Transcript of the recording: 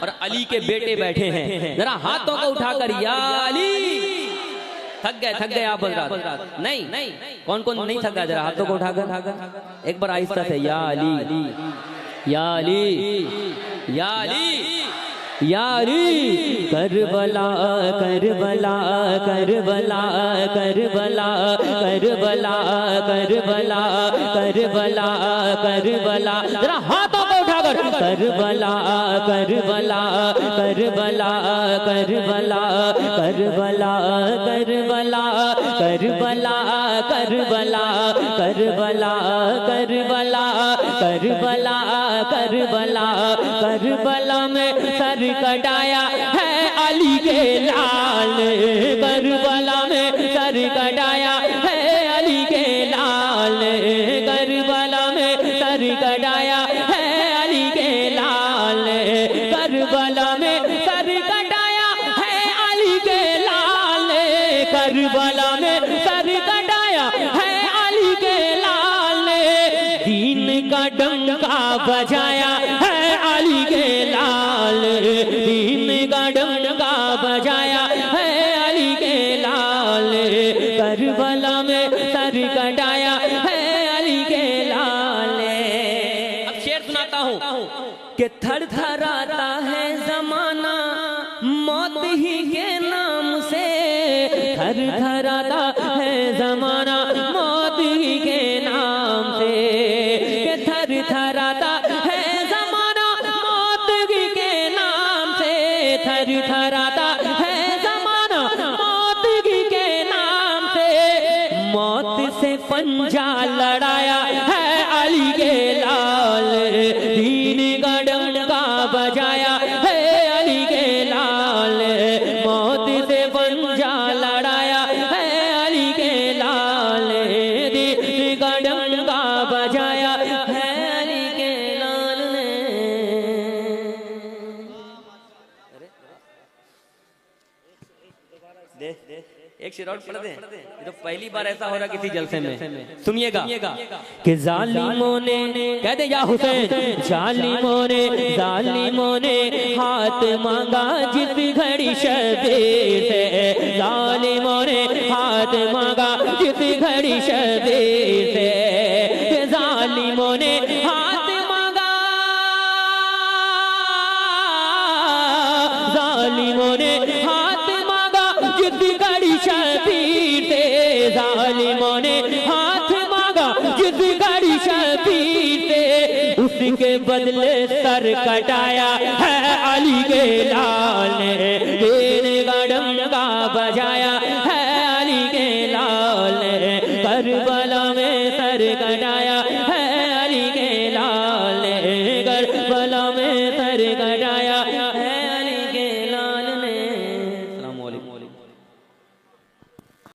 और अली के बेटे बैठे हैं, जरा हाथों को उठाकर या अली। थक गए आप हजरात? नहीं, कौन कौन नहीं थका? जरा हाथों को उठाकर एक बार आहिस्ता से या अली, या अली, या अली, या Ali. Karbala Karbala Karbala Karbala Karbala Karbala Karbala Karbala, जरा हाथों को उठाकर Karbala Karbala Karbala Karbala Karbala Karbala Karbala Karbala Karbala Karbala Karbala Karbala Karbala में सर कटाया है अली के लाल, करबला में सर कटाया है अली के लाल, करबला में सर कटाया है अली के लाल, करबला में सर कटाया है अली के लाल, करबला में सर कटाया है अली के लाल। दीन का डंका बजाया है अली के लाल, दीन का डंका बजाया है अली के लाल, करबला में सर कटाया है अली के लाल। अब शेर सुनाता हूँ कि थर थराता है जमाना मौत ही के नाम से, थर थराता है जमाना मौत ही के नाम से, कि थर थराता है जमाना मौत ही के नाम से, थर थराता है जमाना मौत ही के नाम से। मौत से पंजा लड़ाया है अली के लाल, दीन का डंका बजाया है अली के लाल, मौत से पंजा लड़ाया है अली के लाल, दीन का डंका बजाया है अली के लाल ने। एक शेर और पढ़ दें, ये तो पहली बार ऐसा हो रहा किसी जलसे में। सुनिएगा कि जालिमों ने, कह दे या हुसैन, जालिमों ने हाथ मांगा जिस घड़ी शबीर से, जालिमों ने हाथ मांगा जिस घड़ी शबीर से, जालिमों ने हाथ मांगा, जालिमों ने हाथ मांगा जिस घड़ी शबीर से, जालिमों ने हाथ मांगा जिस घड़ी शबीर से, उसके बदले सर कटाया है अली के लाल ने, दीन का डंका बजाया है अली के लाल ने, करबला में सर कटाया है अली के लाल ने, करबला में सर कटाया है